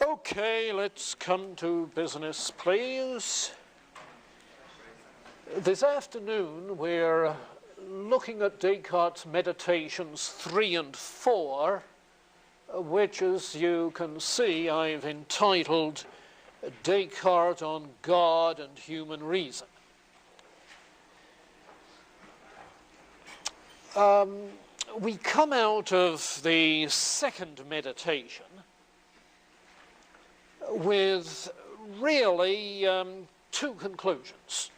Okay, let's come to business, please. This afternoon we're looking at Descartes' Meditations 3 and 4, which, as you can see, I've entitled Descartes on God and Human Reason. We come out of the second meditation with really two conclusions.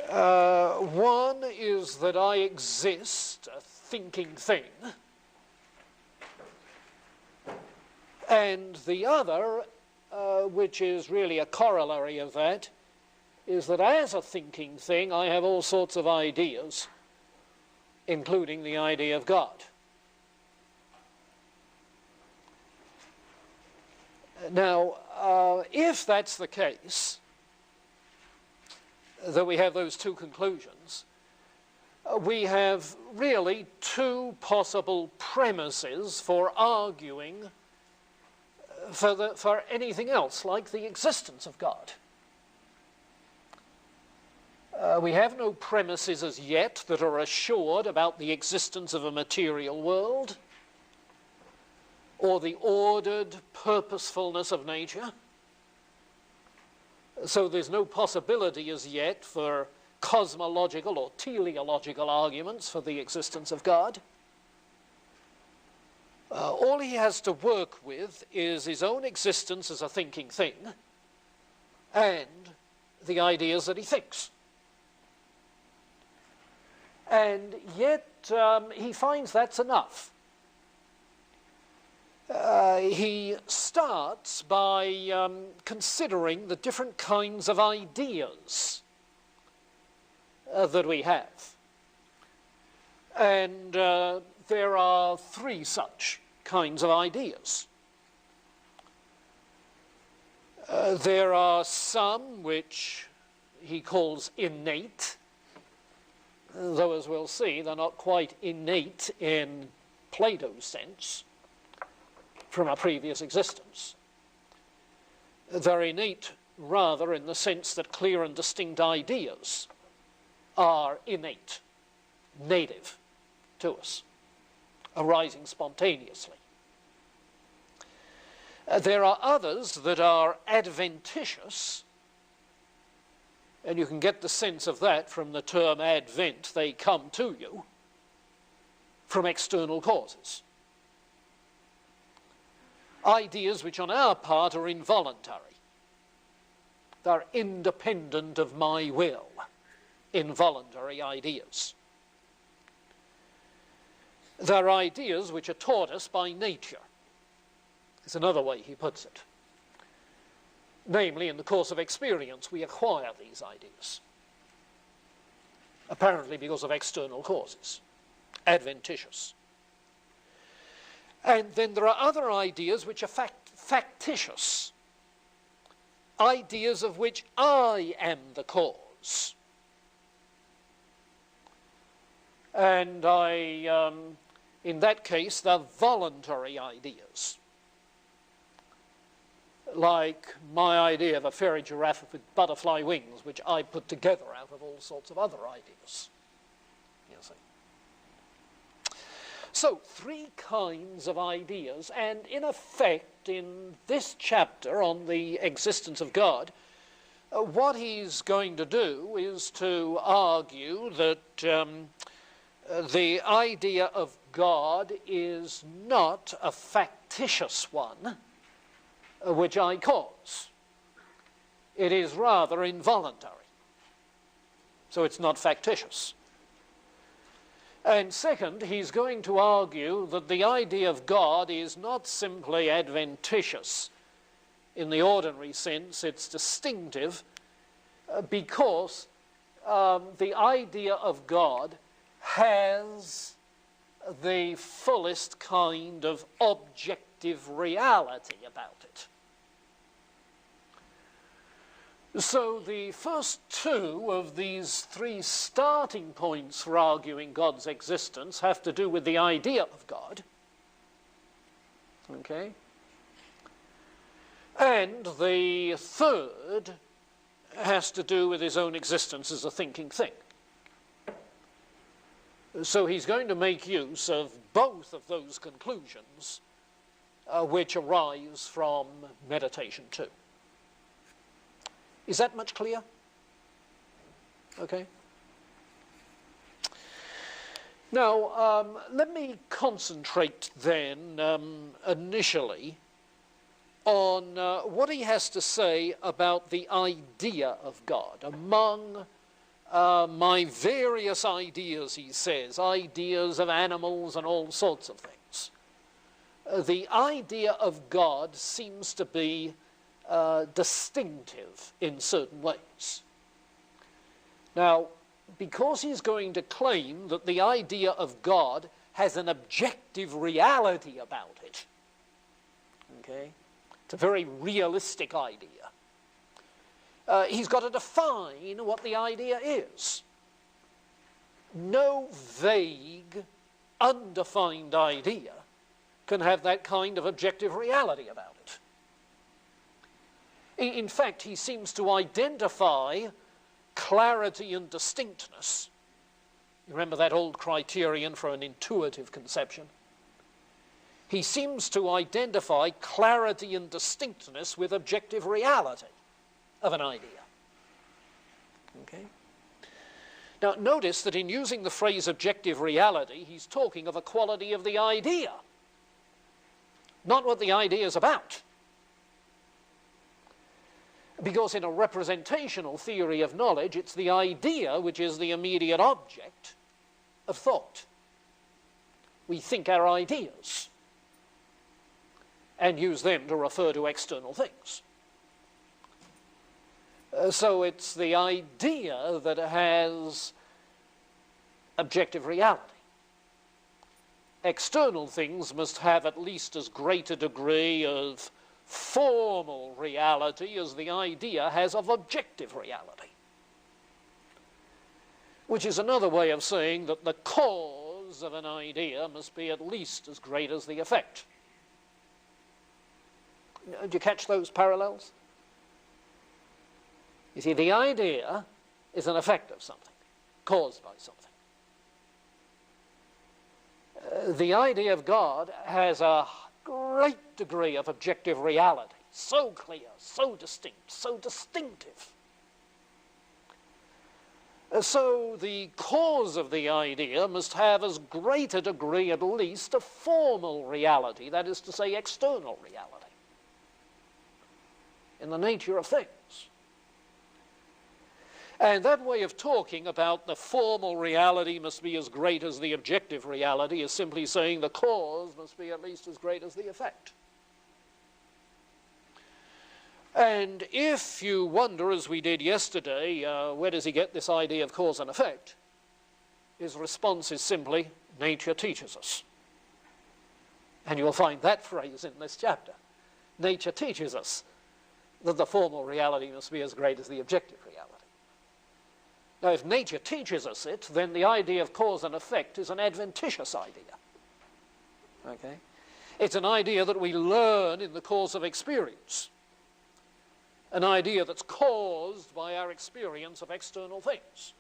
One is that I exist, a thinking thing, and the other, which is really a corollary of that, is that as a thinking thing I have all sorts of ideas, including the idea of God. Now, if that's the case, that we have those two conclusions, we have really two possible premises for arguing for anything else, like the existence of God. We have no premises as yet that are assured about the existence of a material world or the ordered purposefulness of nature. So there's no possibility as yet for cosmological or teleological arguments for the existence of God. All he has to work with is his own existence as a thinking thing and the ideas that he thinks. And yet he finds that's enough. He starts by considering the different kinds of ideas that we have. And there are three such kinds of ideas. There are some which he calls innate, though, as we'll see, they're not quite innate in Plato's sense from a previous existence. They're innate rather in the sense that clear and distinct ideas are innate, native to us, arising spontaneously. There are others that are adventitious, and you can get the sense of that from the term advent. They come to you from external causes. Ideas which on our part are involuntary. They're independent of my will, involuntary ideas. They're ideas which are taught us by nature. It's another way he puts it. Namely, in the course of experience, we acquire these ideas, apparently because of external causes, adventitious. And then there are other ideas which are factitious, ideas of which I am the cause. And in that case, they're voluntary ideas, like my idea of a fairy giraffe with butterfly wings, which I put together out of all sorts of other ideas. You see. So, three kinds of ideas, and in effect, in this chapter on the existence of God, what he's going to do is to argue that the idea of God is not a factitious one, which I cause. It is rather involuntary. So it's not factitious. And second, he's going to argue that the idea of God is not simply adventitious in the ordinary sense, it's distinctive because the idea of God has the fullest kind of objective reality about it. So the first two of these three starting points for arguing God's existence have to do with the idea of God. Okay? And the third has to do with his own existence as a thinking thing. So he's going to make use of both of those conclusions which arise from meditation too. Is that much clearer? Okay. Now, let me concentrate then initially on what he has to say about the idea of God. Among my various ideas, he says, ideas of animals and all sorts of things, the idea of God seems to be distinctive in certain ways. Now, because he's going to claim that the idea of God has an objective reality about it, okay? It's a very realistic idea. He's got to define what the idea is. No vague, undefined idea can have that kind of objective reality about it. In fact, he seems to identify clarity and distinctness. You remember that old criterion for an intuitive conception? He seems to identify clarity and distinctness with objective reality of an idea. Okay? Now, notice that in using the phrase objective reality, he's talking of a quality of the idea, not what the idea is about. Because in a representational theory of knowledge, it's the idea which is the immediate object of thought. We think our ideas and use them to refer to external things. So it's the idea that has objective reality. External things must have at least as great a degree of formal reality as the idea has of objective reality. Which is another way of saying that the cause of an idea must be at least as great as the effect. Do you catch those parallels? You see, the idea is an effect of something, caused by something. The idea of God has a great degree of objective reality, so clear, so distinct, so distinctive. So the cause of the idea must have as great a degree, at least, of formal reality, that is to say, external reality, in the nature of things. And that way of talking about the formal reality must be as great as the objective reality is simply saying the cause must be at least as great as the effect. And if you wonder, as we did yesterday, where does he get this idea of cause and effect? His response is simply, nature teaches us. And you'll find that phrase in this chapter. Nature teaches us that the formal reality must be as great as the objective reality. Now, if nature teaches us it, then the idea of cause and effect is an adventitious idea. Okay? It's an idea that we learn in the course of experience. An idea that's caused by our experience of external things.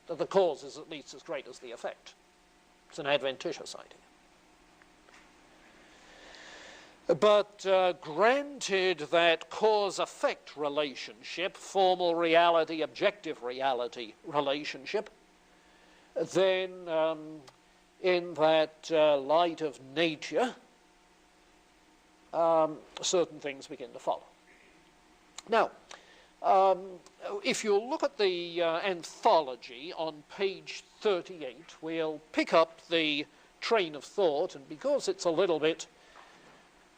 That the cause is at least as great as the effect. It's an adventitious idea. But granted that cause-effect relationship, formal reality, objective reality relationship, then in that light of nature, certain things begin to follow. Now, if you look at the anthology on page 38, we'll pick up the train of thought, and because it's a little bit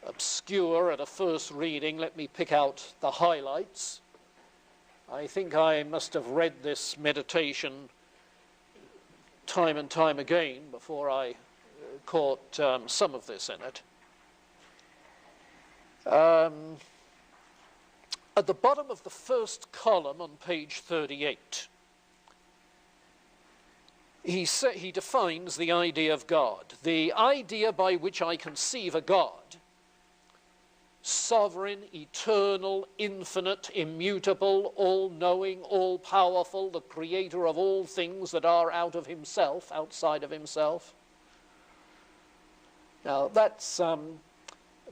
obscure at a first reading, let me pick out the highlights. I think I must have read this meditation time and time again before I caught some of this in it. At the bottom of the first column on page 38, he defines the idea of God. The idea by which I conceive a God, sovereign, eternal, infinite, immutable, all-knowing, all-powerful, the creator of all things that are out of himself, outside of himself. Now, that's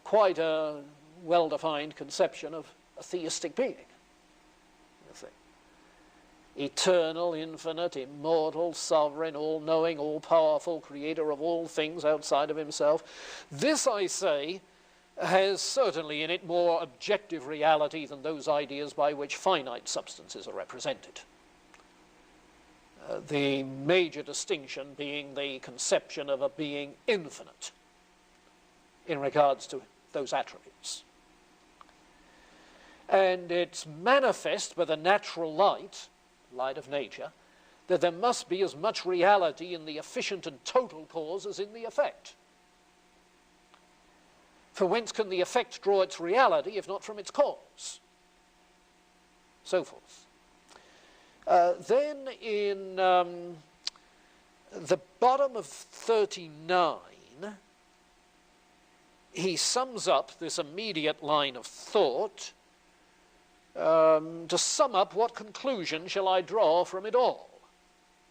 quite a well-defined conception of a theistic being, you see. Eternal, infinite, immortal, sovereign, all-knowing, all-powerful, creator of all things outside of himself. This, I say, has certainly in it more objective reality than those ideas by which finite substances are represented. The major distinction being the conception of a being infinite in regards to those attributes. And it's manifest by the natural light of nature, that there must be as much reality in the efficient and total cause as in the effect. For whence can the effect draw its reality if not from its cause? So forth. Then in the bottom of 39, he sums up this immediate line of thought. To sum up, what conclusion shall I draw from it all?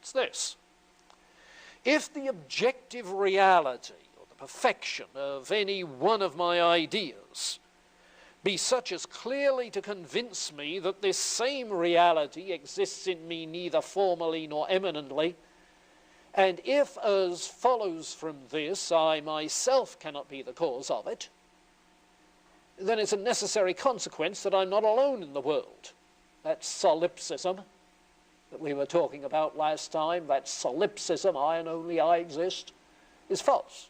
It's this. If the objective reality or the perfection of any one of my ideas be such as clearly to convince me that this same reality exists in me neither formally nor eminently, and if, as follows from this, I myself cannot be the cause of it, then it's a necessary consequence that I'm not alone in the world. That solipsism that we were talking about last time, that solipsism, I and only I exist, is false.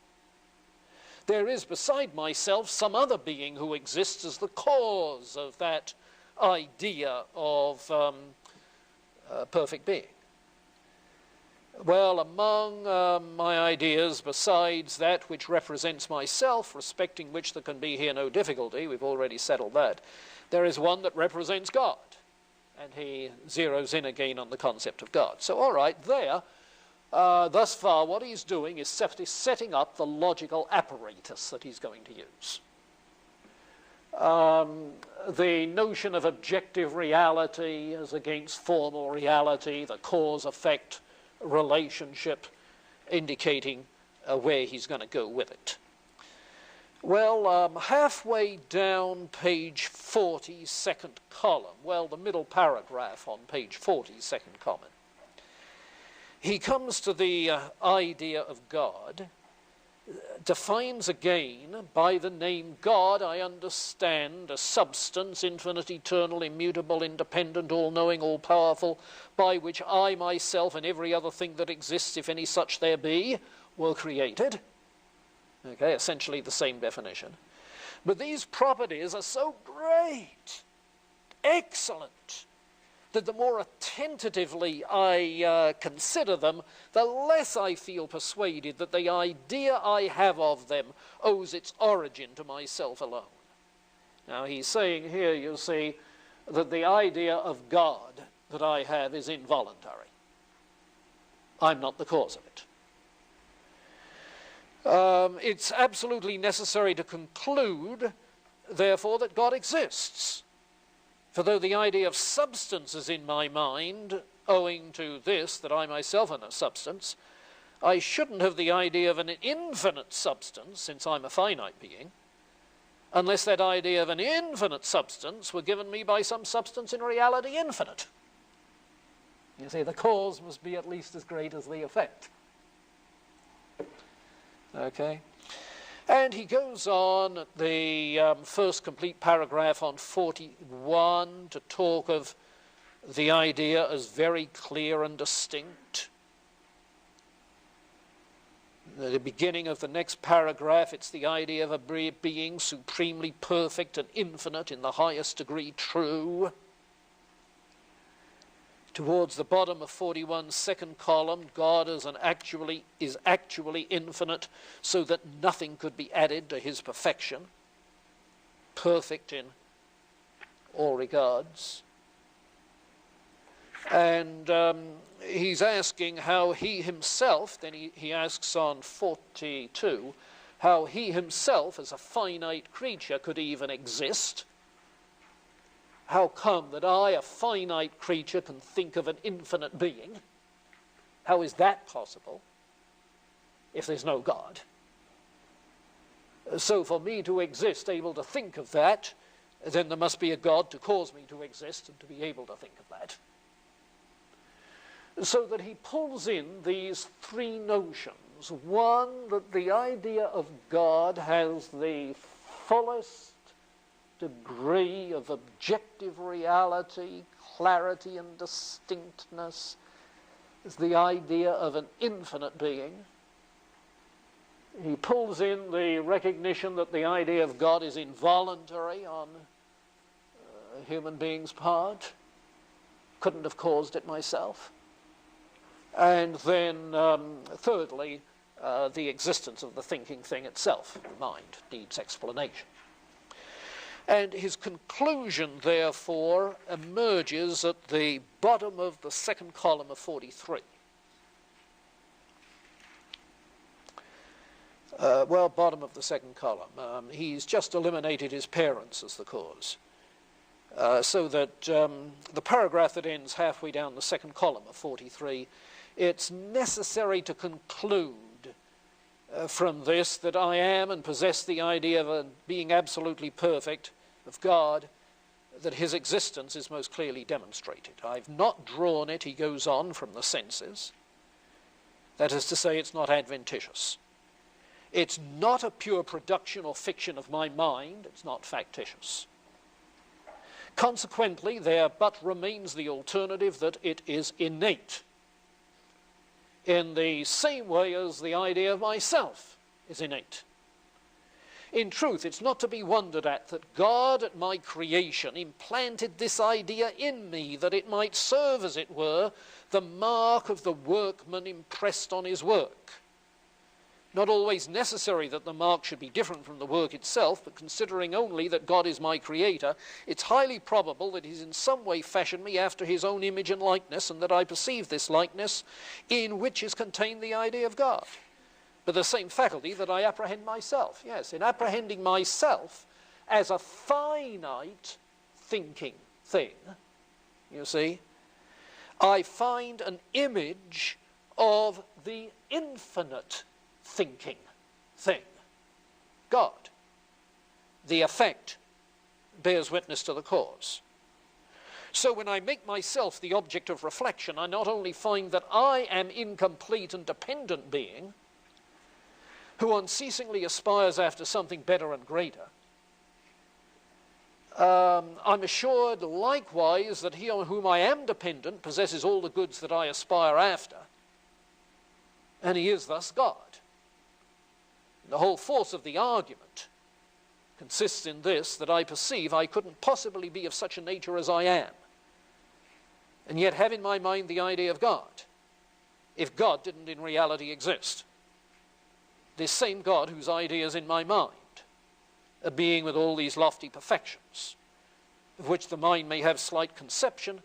There is beside myself some other being who exists as the cause of that idea of perfect being. Well, among my ideas, besides that which represents myself, respecting which there can be here no difficulty, we've already settled that, there is one that represents God. And he zeroes in again on the concept of God. So, all right, there, thus far, what he's doing is setting up the logical apparatus that he's going to use. The notion of objective reality as against formal reality, the cause-effect relationship, indicating where he's going to go with it. Well, halfway down page 40, second column, well, the middle paragraph on page 40, second column, he comes to the idea of God, defines again, by the name God, I understand a substance, infinite, eternal, immutable, independent, all-knowing, all-powerful, by which I myself and every other thing that exists, if any such there be, were created. Okay, essentially the same definition. But these properties are so great, excellent, that the more attentively I consider them, the less I feel persuaded that the idea I have of them owes its origin to myself alone. Now he's saying here, you see, that the idea of God that I have is involuntary. I'm not the cause of it. It's absolutely necessary to conclude, therefore, that God exists. For though the idea of substance is in my mind, owing to this, that I myself am a substance, I shouldn't have the idea of an infinite substance, since I'm a finite being, unless that idea of an infinite substance were given me by some substance in reality infinite. You see, the cause must be at least as great as the effect. Okay? And he goes on at the first complete paragraph on 41 to talk of the idea as very clear and distinct. At the beginning of the next paragraph, it's the idea of a being supremely perfect and infinite, in the highest degree true. Towards the bottom of 41, second column, God is actually infinite, so that nothing could be added to his perfection, perfect in all regards. And he's asking how he himself, then he asks on 42, how he himself as a finite creature could even exist. How come that I, a finite creature, can think of an infinite being? How is that possible if there's no God? So for me to exist, able to think of that, then there must be a God to cause me to exist and to be able to think of that. So that he pulls in these three notions. One, that the idea of God has the fullest degree of objective reality, clarity and distinctness, is the idea of an infinite being. He pulls in the recognition that the idea of God is involuntary on a human being's part. Couldn't have caused it myself. And then, thirdly, the existence of the thinking thing itself, mind, needs explanation. And his conclusion, therefore, emerges at the bottom of the second column of 43. Bottom of the second column. He's just eliminated his parents as the cause. So that the paragraph that ends halfway down the second column of 43, it's necessary to conclude from this that I am and possess the idea of being absolutely perfect, of God, that his existence is most clearly demonstrated. I've not drawn it, he goes on, from the senses. That is to say, it's not adventitious. It's not a pure production or fiction of my mind, it's not factitious. Consequently, there but remains the alternative that it is innate, in the same way as the idea of myself is innate. In truth, it's not to be wondered at that God at my creation implanted this idea in me that it might serve, as it were, the mark of the workman impressed on his work. Not always necessary that the mark should be different from the work itself, but considering only that God is my creator, it's highly probable that he's in some way fashioned me after his own image and likeness, and that I perceive this likeness in which is contained the idea of God. But the same faculty that I apprehend myself. Yes, in apprehending myself as a finite thinking thing, you see, I find an image of the infinite thinking thing, God. The effect bears witness to the cause. So when I make myself the object of reflection, I not only find that I am incomplete and dependent being, who unceasingly aspires after something better and greater, I'm assured likewise that he on whom I am dependent possesses all the goods that I aspire after, and he is thus God. The whole force of the argument consists in this, that I perceive I couldn't possibly be of such a nature as I am, and yet have in my mind the idea of God, if God didn't in reality exist. This same God whose idea is in my mind, a being with all these lofty perfections, of which the mind may have slight conception,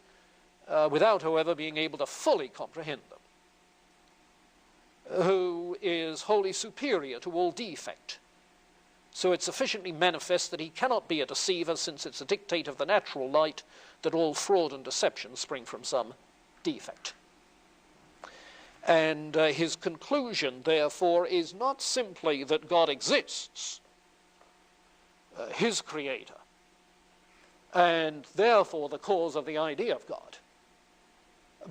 without, however, being able to fully comprehend them, who is wholly superior to all defect. So it's sufficiently manifest that he cannot be a deceiver, since it's a dictate of the natural light that all fraud and deception spring from some defect. And his conclusion, therefore, is not simply that God exists, his creator, and therefore the cause of the idea of God,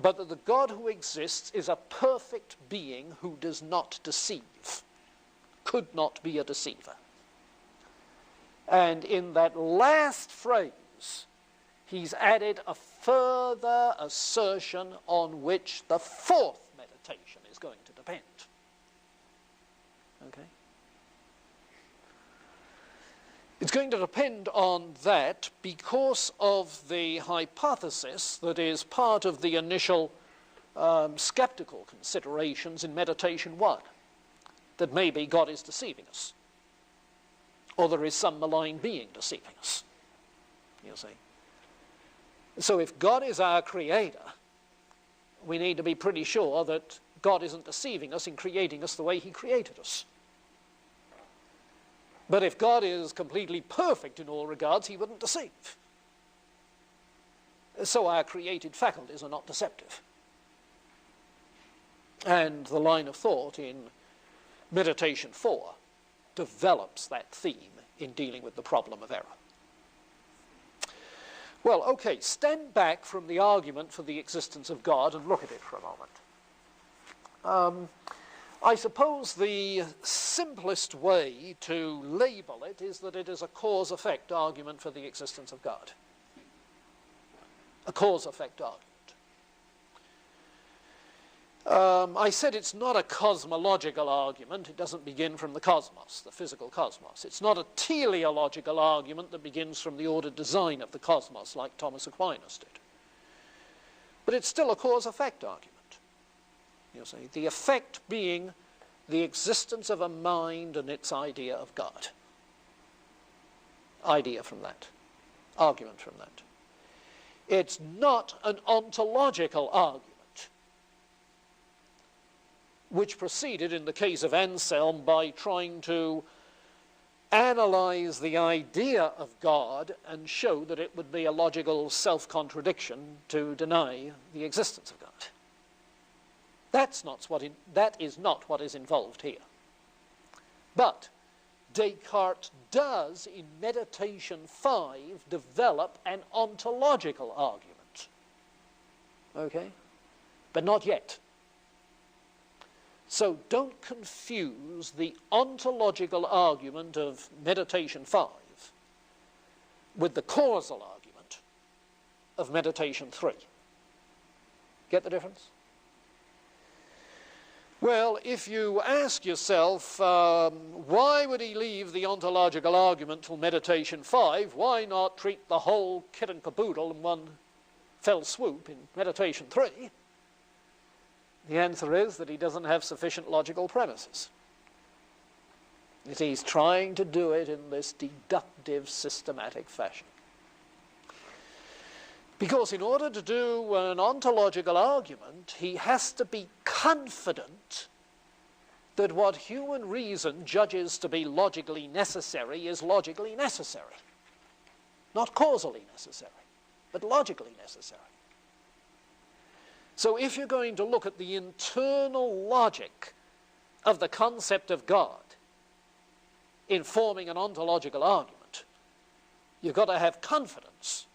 but that the God who exists is a perfect being who does not deceive, could not be a deceiver. And in that last phrase, he's added a further assertion on which the fourth meditation is going to depend. Okay? It's going to depend on that because of the hypothesis that is part of the initial skeptical considerations in meditation 1, that maybe God is deceiving us, or there is some malign being deceiving us, you see. So if God is our creator, we need to be pretty sure that God isn't deceiving us in creating us the way he created us. But if God is completely perfect in all regards, he wouldn't deceive. So our created faculties are not deceptive. And the line of thought in Meditation 4 develops that theme in dealing with the problem of error. Well, okay, stand back from the argument for the existence of God and look at it for a moment. I suppose the simplest way to label it is that it is a cause-effect argument for the existence of God. A cause-effect argument. I said it's not a cosmological argument. It doesn't begin from the cosmos, the physical cosmos. It's not a teleological argument that begins from the ordered design of the cosmos, like Thomas Aquinas did. But it's still a cause-effect argument. You see, the effect being the existence of a mind and its idea of God. Idea from that. Argument from that. It's not an ontological argument, which proceeded in the case of Anselm by trying to analyze the idea of God and show that it would be a logical self-contradiction to deny the existence of God. That is not what is involved here. But Descartes does, in Meditation 5, develop an ontological argument. Okay? But not yet. So don't confuse the ontological argument of Meditation 5 with the causal argument of Meditation 3. Get the difference? Well, if you ask yourself, why would he leave the ontological argument till Meditation 5? Why not treat the whole kit and caboodle in one fell swoop in Meditation 3? The answer is that he doesn't have sufficient logical premises. He's trying to do it in this deductive, systematic fashion. Because in order to do an ontological argument, he has to be confident that what human reason judges to be logically necessary is logically necessary. Not causally necessary, but logically necessary. So if you're going to look at the internal logic of the concept of God in forming an ontological argument, you've got to have confidence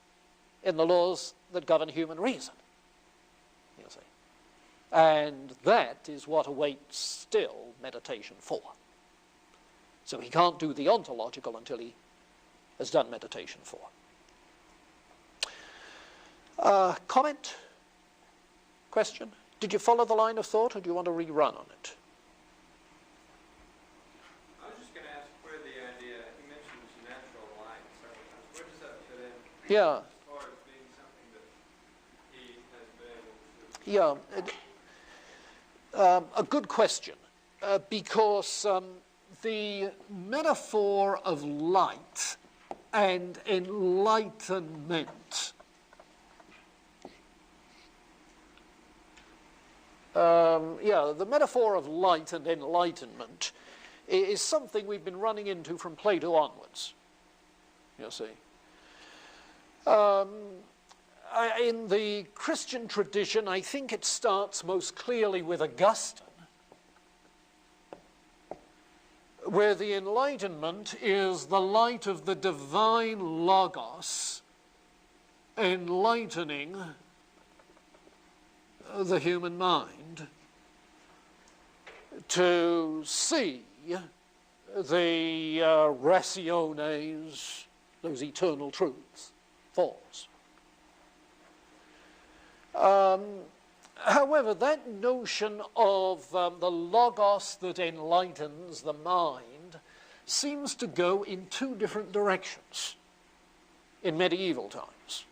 in the laws that govern human reason, you see. And that is what awaits still Meditation 4. So he can't do the ontological until he has done Meditation 4. Comment? Question? Did you follow the line of thought, or do you want to rerun on it? I was just going to ask where the idea, he mentions natural light several times. Where does that fit in? Yeah. As far as being something that he has been able to... Yeah. A good question, because the metaphor of light and enlightenment the metaphor of light and enlightenment is something we've been running into from Plato onwards, you see. In the Christian tradition, I think it starts most clearly with Augustine, where the enlightenment is the light of the divine Logos enlightening the human mind to see the rationes, those eternal truths, false. However, that notion of the Logos that enlightens the mind seems to go in two different directions in medieval times.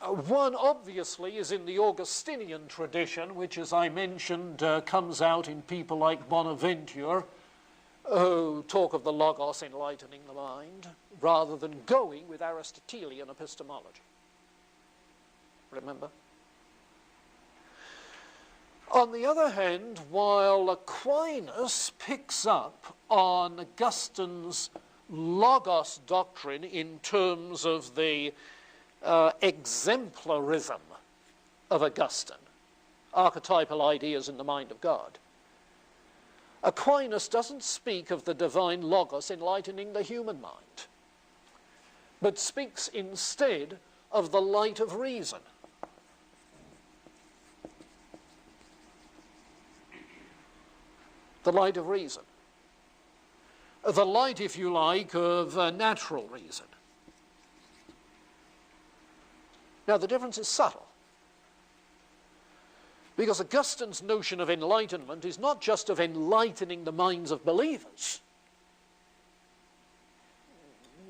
One, obviously, is in the Augustinian tradition, which, as I mentioned, comes out in people like Bonaventure, who talk of the Logos enlightening the mind, rather than going with Aristotelian epistemology. remember? On the other hand, while Aquinas picks up on Augustine's logos doctrine in terms of the exemplarism of Augustine, archetypal ideas in the mind of God, Aquinas doesn't speak of the divine logos enlightening the human mind, but speaks instead of the light of reason. The light of reason. The light, if you like, of natural reason. Now, the difference is subtle, because Augustine's notion of enlightenment is not just of enlightening the minds of believers,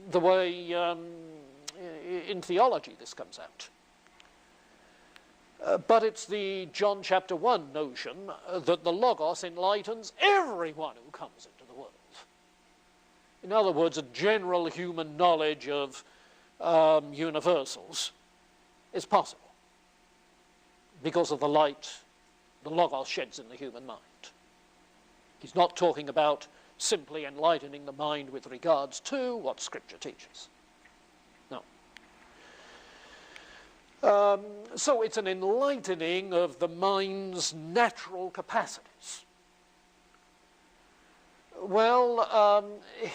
the way in theology this comes out. But it's the John chapter 1 notion that the Logos enlightens everyone who comes into the world. In other words, a general human knowledge of universals is possible because of the light the Logos sheds in the human mind. He's not talking about simply enlightening the mind with regards to what Scripture teaches. No. So it's an enlightening of the mind's natural capacities. Well,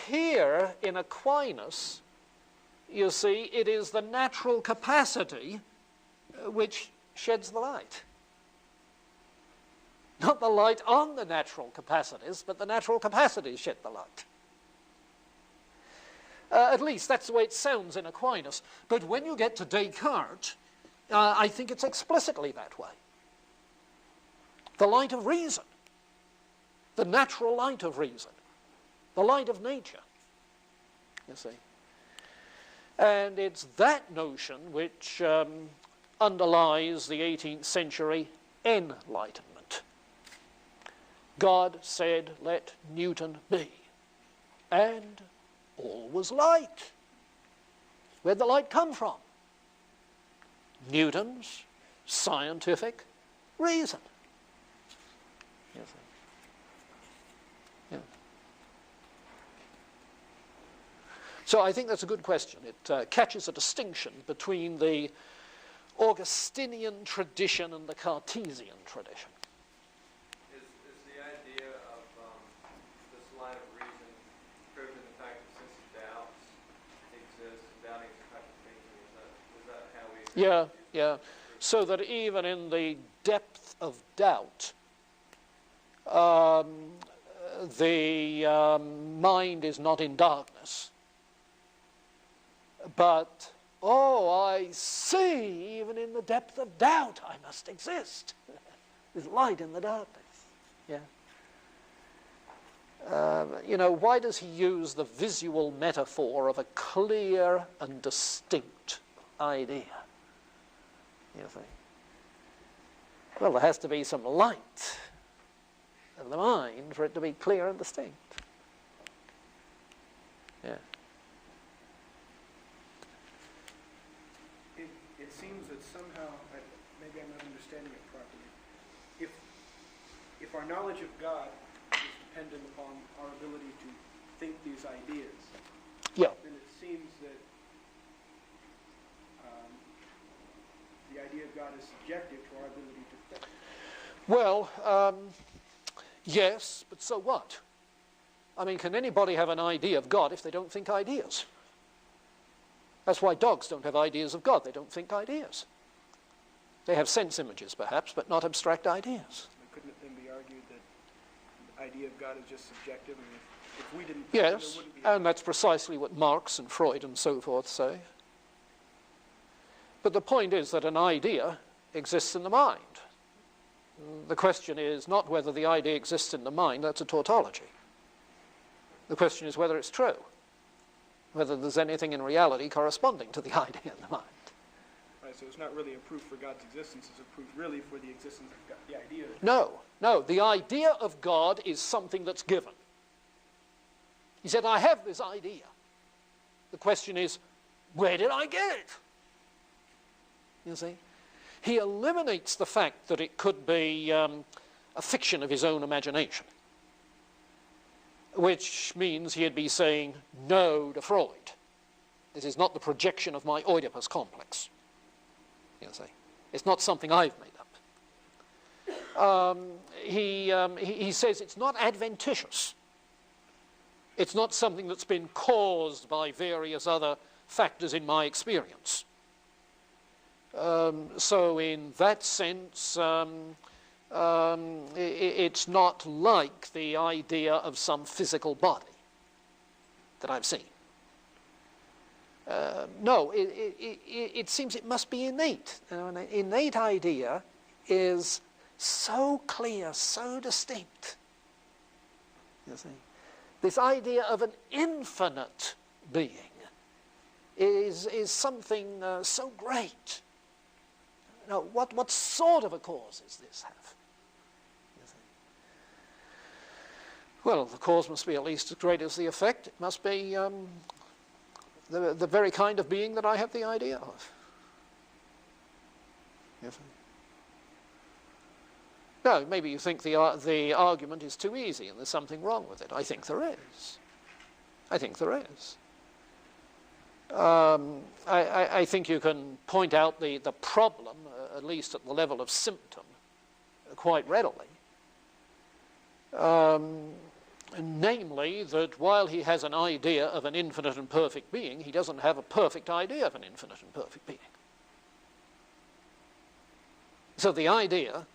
here in Aquinas, you see, it is the natural capacity which sheds the light. Not the light on the natural capacities, but the natural capacities shed the light. At least that's the way it sounds in Aquinas. But when you get to Descartes, I think it's explicitly that way. The light of reason, the natural light of reason, the light of nature, you see. And it's that notion which underlies the 18th century enlightenment. God said, let Newton be, and all was light. Where'd the light come from? Newton's scientific reason. You see. Yeah. So I think that's a good question. It catches a distinction between the Augustinian tradition and the Cartesian tradition. Is the idea of this light of reason proved in the fact that since doubts exist, doubting is a type of thinking? Is that how we... Yeah. So that even in the depth of doubt, the mind is not in darkness, but, oh, I see, even in the depth of doubt, I must exist. There's light in the darkness. Yeah. Why does he use the visual metaphor of a clear and distinct idea? You see. Well, there has to be some light in the mind for it to be clear and distinct. Yeah. It seems that somehow, maybe I'm not understanding it properly. If our knowledge of God is dependent upon our ability to think these ideas, Yeah. then it seems that the idea of God is subjective to our ability to think. Well, yes, but so what? I mean, can anybody have an idea of God if they don't think ideas? That's why dogs don't have ideas of God. They don't think ideas. They have sense images, perhaps, but not abstract ideas. Couldn't it then be argued that the idea of God is just subjective? I mean, if we didn't... Yes, there wouldn't be and that's precisely what Marx and Freud and so forth say. But the point is that an idea exists in the mind. The question is not whether the idea exists in the mind, that's a tautology. The question is whether it's true, whether there's anything in reality corresponding to the idea in the mind. Right, so it's not really a proof for God's existence, it's a proof really for the existence of God, the idea. No, the idea of God is something that's given. He said, I have this idea. The question is, where did I get it? You see? He eliminates the fact that it could be a fiction of his own imagination, which means he'd be saying no to Freud. This is not the projection of my Oedipus complex. You see, it's not something I've made up. He says it's not adventitious. It's not something that's been caused by various other factors in my experience. So in that sense, it's not like the idea of some physical body that I've seen. No, it seems it must be innate. An innate idea is so clear, so distinct. You see, this idea of an infinite being is something so great. Now, what sort of a cause does this have? You see? Well, the cause must be at least as great as the effect. It must be the very kind of being that I have the idea of. You see? No, maybe you think the argument is too easy and there's something wrong with it. I think there is. I think there is. I think you can point out the problem, at least at the level of symptom, quite readily. Namely, that while he has an idea of an infinite and perfect being, he doesn't have a perfect idea of an infinite and perfect being. So the idea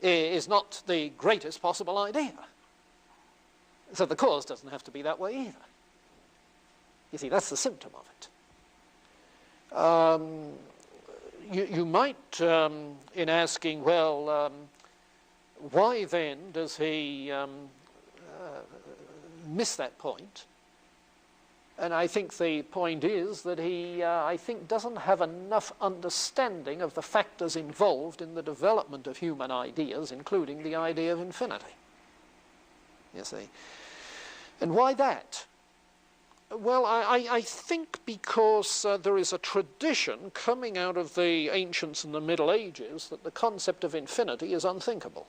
is not the greatest possible idea. So the cause doesn't have to be that way either. You see, that's the symptom of it. You might, in asking, well, why then does he miss that point? And I think the point is that he, I think, doesn't have enough understanding of the factors involved in the development of human ideas, including the idea of infinity. You see. And why that? Well, I think because there is a tradition coming out of the ancients and the Middle Ages that the concept of infinity is unthinkable.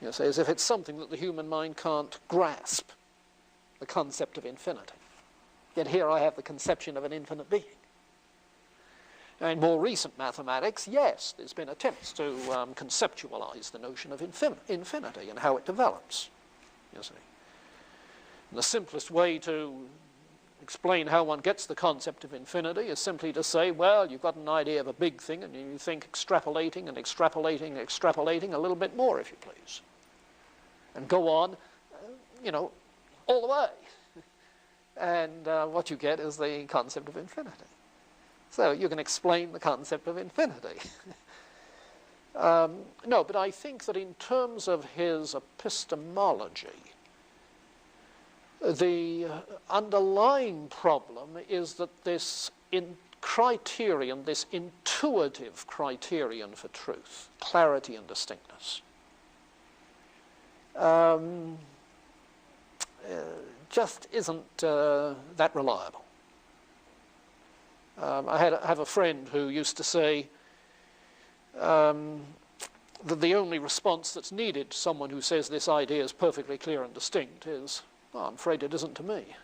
You see, as if it's something that the human mind can't grasp, the concept of infinity. Yet here I have the conception of an infinite being. In more recent mathematics, yes, there's been attempts to conceptualize the notion of infinity and how it develops, you see. And the simplest way to explain how one gets the concept of infinity is simply to say, well, you've got an idea of a big thing and you think extrapolating and extrapolating and extrapolating a little bit more, if you please. And go on, you know, all the way. And what you get is the concept of infinity. So you can explain the concept of infinity. No, but I think that in terms of his epistemology, the underlying problem is that this criterion, this intuitive criterion for truth, clarity and distinctness, just isn't that reliable. I have a friend who used to say that the only response that's needed to someone who says this idea is perfectly clear and distinct is, oh, I'm afraid it isn't to me.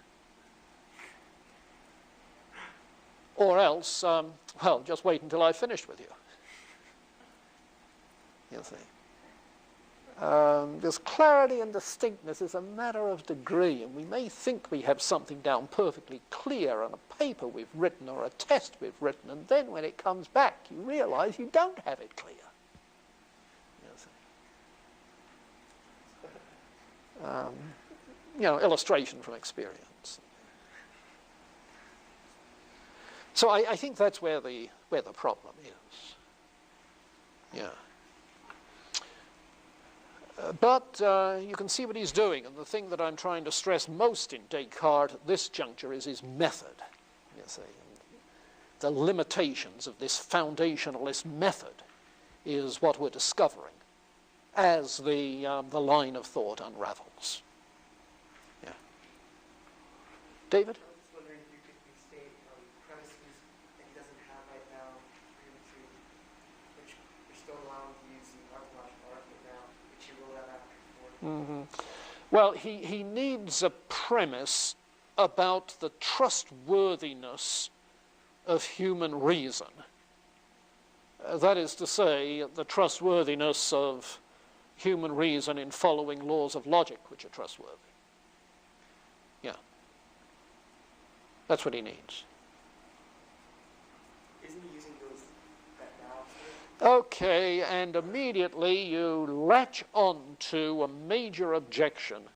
Or else, well, just wait until I've finished with you. You see. This clarity and distinctness is a matter of degree, and we may think we have something down perfectly clear on a paper we've written or a test we've written, and then when it comes back, you realize you don't have it clear. You know, illustration from experience. So I think that's where the problem is. Yeah. But you can see what he's doing, and the thing that I'm trying to stress most in Descartes at this juncture is his method. You see, the limitations of this foundationalist method is what we're discovering as the line of thought unravels. Yeah. David? I was wondering if you could restate premises that he doesn't have right now Well, he needs a premise about the trustworthiness of human reason. That is to say, the trustworthiness of human reason in following laws of logic which are trustworthy. Yeah. That's what he needs. Isn't he using that now? Okay, and immediately you latch on to a major objection